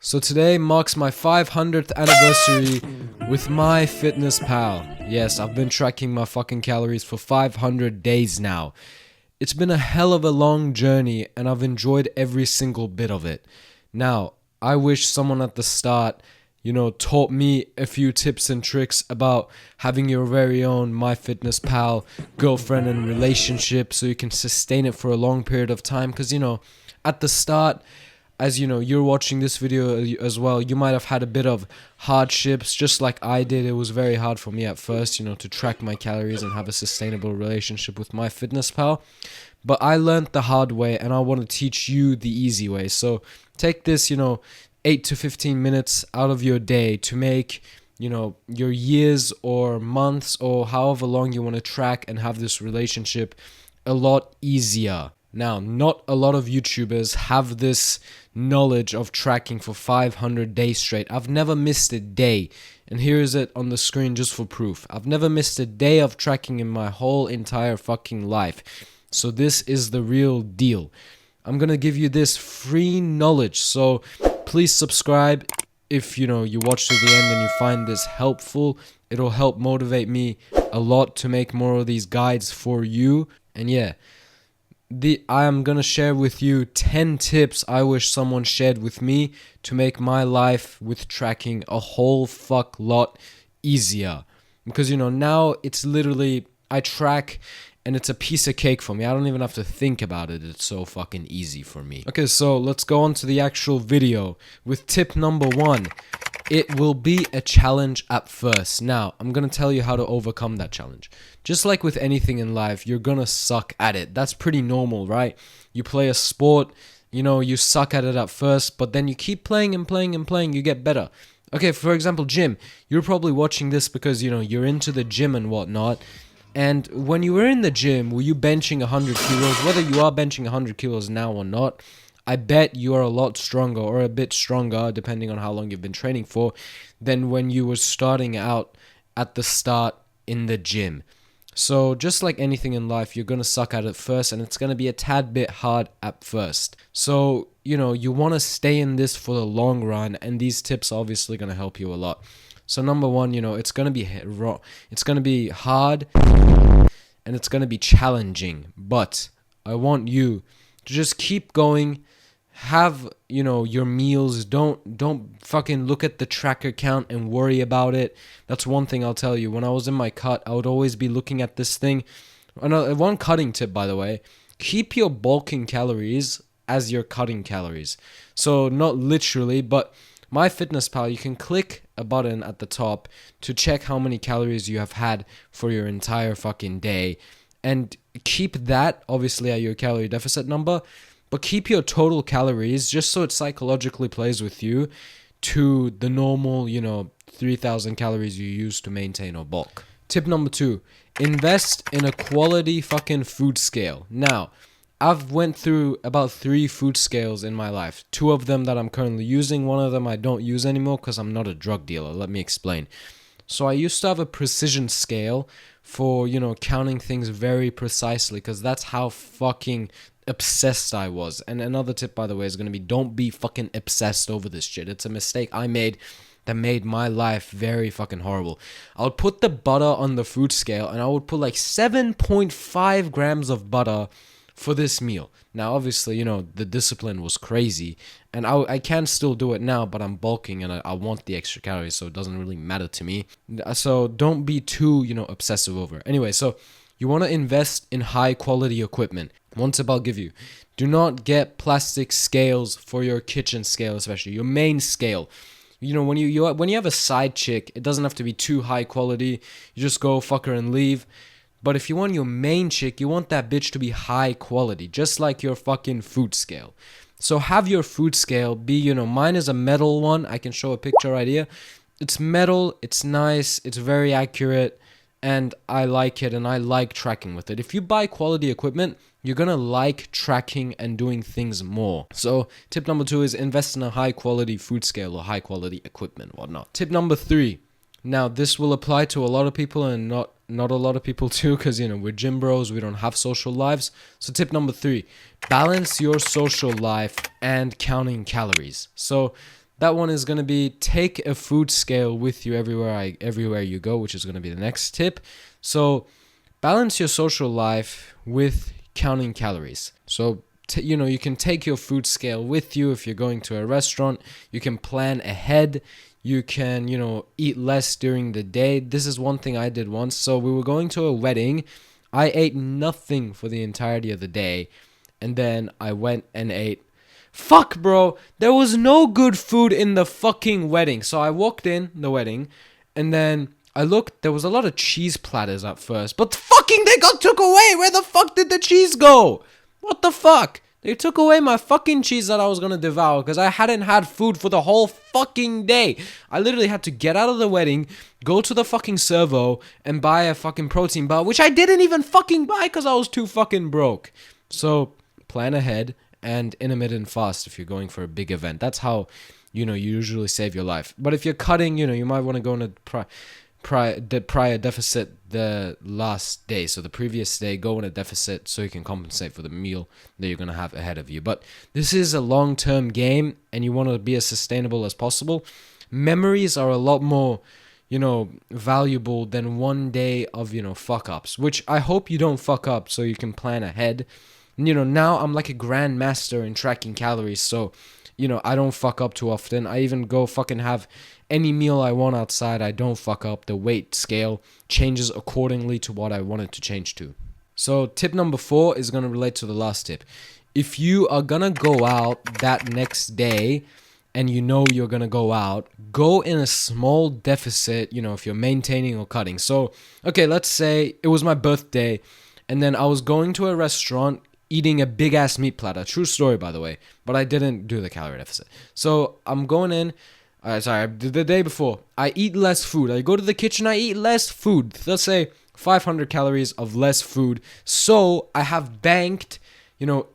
So today marks my 500th anniversary with MyFitnessPal. Yes, I've been tracking my fucking calories for 500 days now. It's been a hell of a long journey and I've enjoyed every single bit of it. Now, I wish someone at the start, taught me a few tips and tricks about having your very own MyFitnessPal girlfriend and relationship so you can sustain it for a long period of time. Because, at the start, as you're watching this video as well, you might have had a bit of hardships, just like I did. It was very hard for me at first, to track my calories and have a sustainable relationship with MyFitnessPal. But I learned the hard way, and I want to teach you the easy way. So take this, 8 to 15 minutes out of your day to make, your years or months or however long you want to track and have this relationship a lot easier. Now, not a lot of YouTubers have this knowledge of tracking for 500 days straight. I've never missed a day. And here is it on the screen just for proof. I've never missed a day of tracking in my whole entire fucking life. So this is the real deal. I'm going to give you this free knowledge. So please subscribe if you watch to the end and you find this helpful. It'll help motivate me a lot to make more of these guides for you. And yeah, I am going to share with you 10 tips I wish someone shared with me to make my life with tracking a whole fuck lot easier. Because, now it's literally, I track and it's a piece of cake for me. I don't even have to think about it. It's so fucking easy for me. Okay, so let's go on to the actual video with tip number 1. It will be a challenge at first. Now, I'm going to tell you how to overcome that challenge. Just like with anything in life, you're going to suck at it. That's pretty normal, right? You play a sport, you suck at it at first, but then you keep playing and playing and playing, you get better. Okay, for example, gym. You're probably watching this because, you're into the gym and whatnot. And when you were in the gym, were you benching 100 kilos? Whether you are benching 100 kilos now or not, I bet you are a lot stronger or a bit stronger, depending on how long you've been training for, than when you were starting out at the start in the gym. So just like anything in life, you're going to suck at it first and it's going to be a tad bit hard at first. So, you want to stay in this for the long run, and these tips are obviously going to help you a lot. So number 1, it's going to be hard and it's going to be challenging, but I want you to just keep going. Have, your meals. Don't fucking look at the tracker count and worry about it. That's one thing I'll tell you. When I was in my cut, I would always be looking at this thing. One cutting tip, by the way, keep your bulking calories as your cutting calories. So not literally, but MyFitnessPal, you can click a button at the top to check how many calories you have had for your entire fucking day, and keep that obviously at your calorie deficit number, but keep your total calories just so it psychologically plays with you to the normal, 3,000 calories you use to maintain or bulk. Tip number 2, invest in a quality fucking food scale. Now, I've went through about 3 food scales in my life. 2 of them that I'm currently using. 1 of them I don't use anymore because I'm not a drug dealer. Let me explain. So I used to have a precision scale for, counting things very precisely, because that's how fucking obsessed I was. And another tip, by the way, is going to be don't be fucking obsessed over this shit. It's a mistake I made that made my life very fucking horrible. I would put the butter on the food scale and I would put like 7.5 grams of butter for this meal. Now, obviously, the discipline was crazy, and I can still do it now, but I'm bulking and I want the extra calories, so it doesn't really matter to me. So don't be too, obsessive over it. Anyway, so you want to invest in high quality equipment. One tip I'll give you: do not get plastic scales for your kitchen scale, especially your main scale. When you have a side chick, it doesn't have to be too high quality. You just go fuck her and leave. But if you want your main chick, you want that bitch to be high quality, just like your fucking food scale. So have your food scale be, mine is a metal one. I can show a picture right here. It's metal, it's nice, it's very accurate, and I like it, and I like tracking with it. If you buy quality equipment, you're going to like tracking and doing things more. So tip number 2 is invest in a high quality food scale or high quality equipment, whatnot. Tip number 3. Now, this will apply to a lot of people and not a lot of people too, because, we're gym bros, we don't have social lives. So tip number 3, balance your social life and counting calories. So That one is going to be take a food scale with you everywhere you go, which is going to be the next tip. So balance your social life with counting calories. So you can take your food scale with you if you're going to a restaurant. You can plan ahead. You can, eat less during the day. This is one thing I did once. So we were going to a wedding. I ate nothing for the entirety of the day. And then I went and ate. Fuck, bro. There was no good food in the fucking wedding. So I walked in the wedding. And then I looked. There was a lot of cheese platters at first. But fucking they got took away. Where the fuck did the cheese go? What the fuck? They took away my fucking cheese that I was gonna devour because I hadn't had food for the whole fucking day. I literally had to get out of the wedding, go to the fucking servo, and buy a fucking protein bar, which I didn't even fucking buy because I was too fucking broke. So, plan ahead and intermittent fast if you're going for a big event. That's how, you usually save your life. But if you're cutting, you might want to go in a prior deficit the last day. So the previous day, go in a deficit so you can compensate for the meal that you're going to have ahead of you. But this is a long-term game and you want to be as sustainable as possible. Memories are a lot more, valuable than one day of, fuck-ups, which I hope you don't fuck up so you can plan ahead. Now I'm like a grandmaster in tracking calories, so I don't fuck up too often. I even go fucking have any meal I want outside. I don't fuck up. The weight scale changes accordingly to what I want it to change to. So tip number 4 is going to relate to the last tip. If you are going to go out that next day and you're going to go out, go in a small deficit, if you're maintaining or cutting. So, okay, let's say it was my birthday and then I was going to a restaurant eating a big ass meat platter. True story, by the way, but I didn't do the calorie deficit. So I'm going in. The day before, I eat less food. I go to the kitchen, I eat less food. Let's say 500 calories of less food. So I have banked,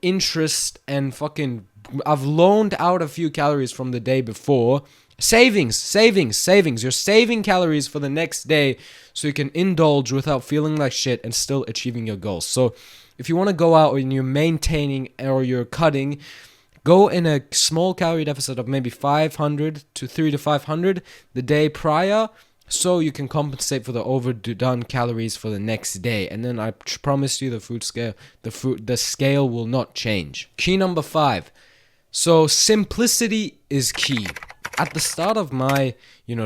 interest and fucking, I've loaned out a few calories from the day before. Savings. You're saving calories for the next day so you can indulge without feeling like shit and still achieving your goals. So if you want to go out and you're maintaining or you're cutting, go in a small calorie deficit of maybe 500 to 300 to 500 the day prior so you can compensate for the overdone calories for the next day. And then I promise you the scale will not change. Key number 5. So simplicity is key. At the start of my,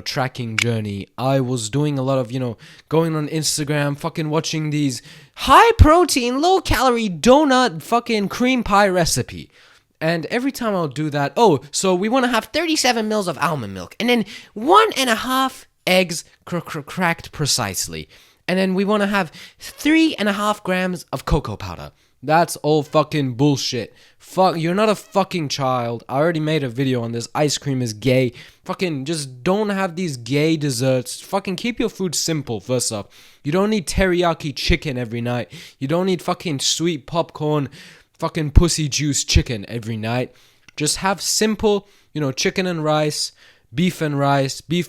tracking journey, I was doing a lot of, going on Instagram, fucking watching these high protein, low calorie donut fucking cream pie recipe. And every time I'll do that, so we want to have 37 mils of almond milk and then 1.5 eggs cracked precisely. And then we want to have 3.5 grams of cocoa powder. That's all fucking bullshit. Fuck, you're not a fucking child. I already made a video on this. Ice cream is gay. Fucking just don't have these gay desserts. Fucking keep your food simple, first off. You don't need teriyaki chicken every night. You don't need fucking sweet popcorn, fucking pussy juice chicken every night. Just have simple, chicken and rice, beef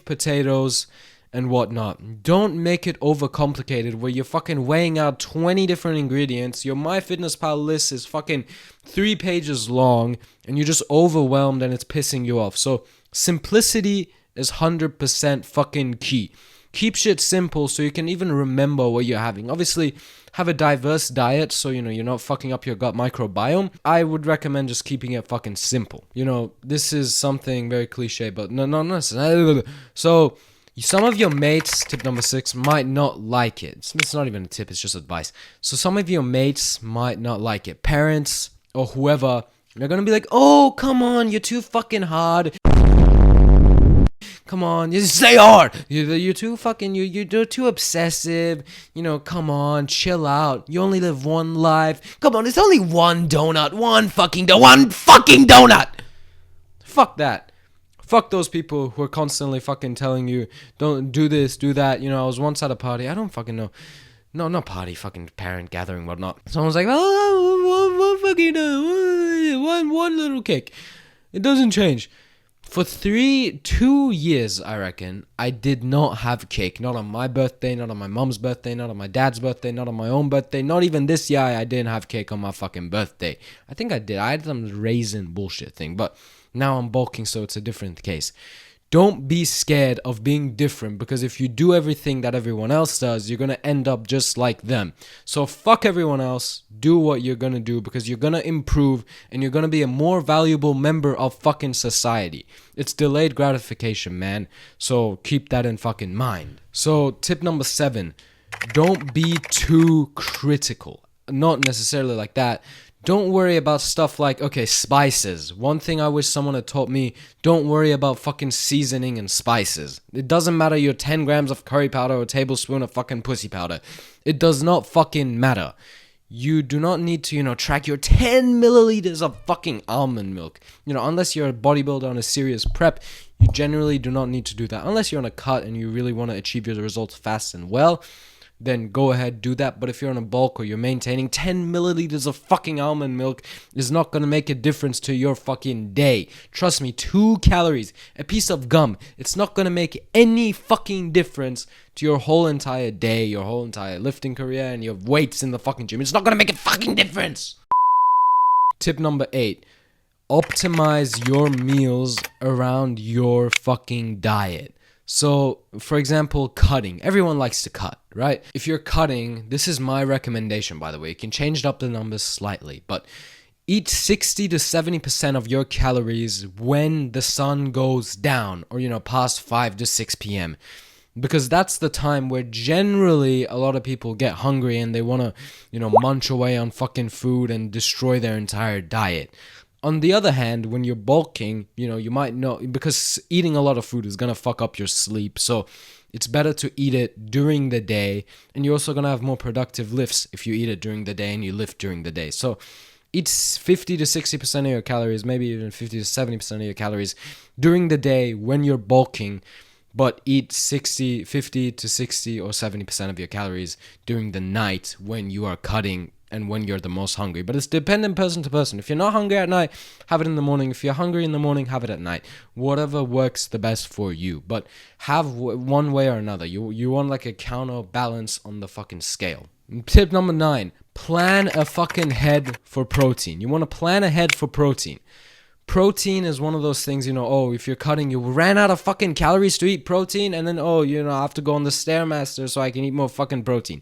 potatoes, and whatnot. Don't make it overcomplicated where you're fucking weighing out 20 different ingredients. Your MyFitnessPal list is fucking 3 pages long and you're just overwhelmed and it's pissing you off. So simplicity is 100% fucking key. Keep shit simple so you can even remember what you're having. Obviously, have a diverse diet so, you're not fucking up your gut microbiome. I would recommend just keeping it fucking simple. This is something very cliche, but no. So some of your mates, tip number 6, might not like it. It's not even a tip, it's just advice. So some of your mates might not like it. Parents or whoever, they're gonna be like, oh, come on, you're too fucking hard. Come on, you stay hard. You're too fucking, you're too obsessive. Come on, chill out. You only live one life. Come on, it's only one donut. One fucking donut. Fuck that. Fuck those people who are constantly fucking telling you, don't do this, do that. I was once at a party. I don't fucking know. No, not party, fucking parent gathering, whatnot. Someone's like, one little cake. It doesn't change. For 2 years, I reckon, I did not have cake. Not on my birthday, not on my mom's birthday, not on my dad's birthday, not on my own birthday. Not even this year, I didn't have cake on my fucking birthday. I think I did. I had some raisin bullshit thing. But Now I'm bulking, so it's a different case. Don't be scared of being different, because if you do everything that everyone else does, you're going to end up just like them. So fuck everyone else. Do what you're going to do, because you're going to improve and you're going to be a more valuable member of fucking society. It's delayed gratification, man. So keep that in fucking mind. So tip number 7, don't be too critical. Not necessarily like that. Don't worry about stuff like, okay, spices. One thing I wish someone had taught me, don't worry about fucking seasoning and spices. It doesn't matter your 10 grams of curry powder or a tablespoon of fucking pussy powder. It does not fucking matter. You do not need to, track your 10 milliliters of fucking almond milk. Unless you're a bodybuilder on a serious prep, you generally do not need to do that. Unless you're on a cut and you really want to achieve your results fast and well, then go ahead, do that. But if you're on a bulk or you're maintaining, 10 milliliters of fucking almond milk is not going to make a difference to your fucking day. Trust me, 2 calories, a piece of gum, it's not going to make any fucking difference to your whole entire day, your whole entire lifting career, and your weights in the fucking gym. It's not going to make a fucking difference. Tip number 8, optimize your meals around your fucking diet. So, for example, cutting. Everyone likes to cut, right? If you're cutting, this is my recommendation, by the way. You can change up the numbers slightly, but eat 60 to 70% of your calories when the sun goes down, or, past 5 to 6 p.m. Because that's the time where generally a lot of people get hungry and they want to, munch away on fucking food and destroy their entire diet. On the other hand, when you're bulking, you might know, because eating a lot of food is going to fuck up your sleep. So it's better to eat it during the day. And you're also going to have more productive lifts if you eat it during the day and you lift during the day. So eat 50 to 60% of your calories, maybe even 50 to 70% of your calories during the day when you're bulking. But eat 50 to 60 or 70% of your calories during the night when you are cutting and when you're the most hungry. But it's dependent person to person. If you're not hungry at night, have it in the morning. If you're hungry in the morning, have it at night. Whatever works the best for you. But have one way or another. You want like a counterbalance on the fucking scale. Tip number 9, plan a fucking head for protein. You want to plan ahead for protein. Protein is one of those things, if you're cutting, you ran out of fucking calories to eat protein, and then, I have to go on the Stairmaster so I can eat more fucking protein.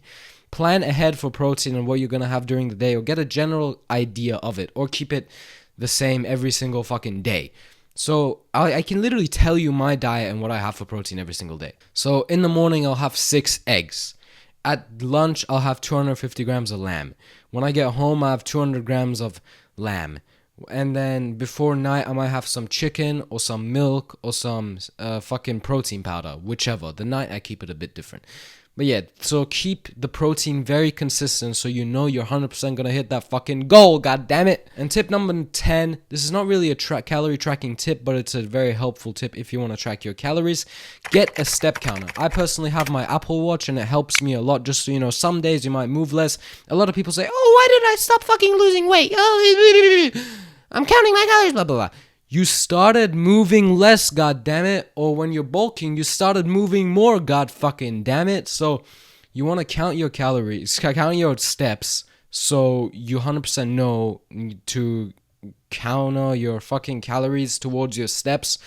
Plan ahead for protein and what you're going to have during the day, or get a general idea of it, or keep it the same every single fucking day. So I can literally tell you my diet and what I have for protein every single day. So in the morning, I'll have 6 eggs. At lunch, I'll have 250 grams of lamb. When I get home, I have 200 grams of lamb. And then before night, I might have some chicken or some milk or some fucking protein powder, whichever. The night, I keep it a bit different. But yeah, so keep the protein very consistent so you know you're 100% going to hit that fucking goal, god damn it. And tip number 10, this is not really a calorie tracking tip, but it's a very helpful tip if you want to track your calories. Get a step counter. I personally have my Apple Watch and it helps me a lot, just so some days you might move less. A lot of people say, oh, why did I stop fucking losing weight? Oh, I'm counting my calories, blah, blah, blah. You started moving less, god damn it, or when you're bulking, you started moving more, god fucking damn it. So you want to count your calories, count your steps, so you 100% know to counter your fucking calories towards your steps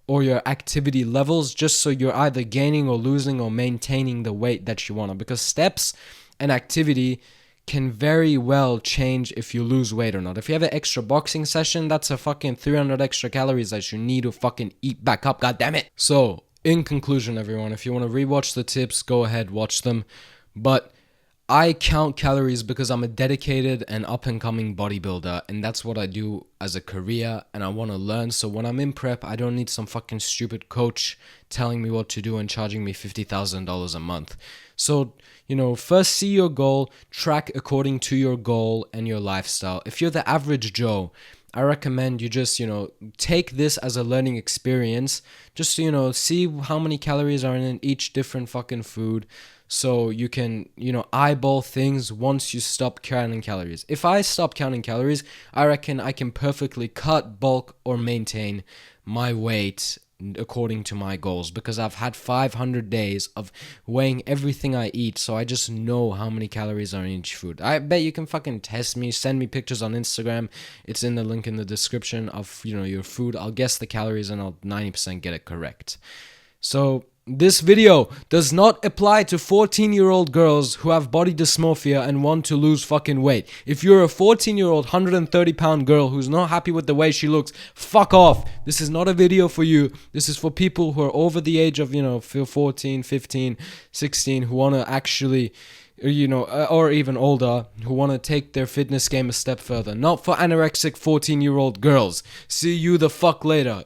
or your activity levels, just so you're either gaining or losing or maintaining the weight that you want to. Because steps and activity can very well change if you lose weight or not. If you have an extra boxing session, that's a fucking 300 extra calories that you need to fucking eat back up, god damn it. So, in conclusion, everyone, if you want to rewatch the tips, go ahead, watch them. But I count calories because I'm a dedicated and up-and-coming bodybuilder, and that's what I do as a career, and I want to learn. So when I'm in prep, I don't need some fucking stupid coach telling me what to do and charging me $50,000 a month. So, first see your goal, track according to your goal and your lifestyle. If you're the average Joe, I recommend you just, take this as a learning experience. Just, see how many calories are in each different fucking food. So you can, eyeball things once you stop counting calories. If I stop counting calories, I reckon I can perfectly cut, bulk, or maintain my weight according to my goals, because I've had 500 days of weighing everything I eat, so I just know how many calories are in each food. I bet you can fucking test me, send me pictures on Instagram. It's in the link in the description of, your food. I'll guess the calories and I'll 90% get it correct. So this video does not apply to 14-year-old girls who have body dysmorphia and want to lose fucking weight. If you're a 14-year-old 130-pound girl who's not happy with the way she looks, fuck off. This is not a video for you. This is for people who are over the age of, 14, 15, 16, who want to actually, or even older, who want to take their fitness game a step further. Not for anorexic 14-year-old girls. See you the fuck later.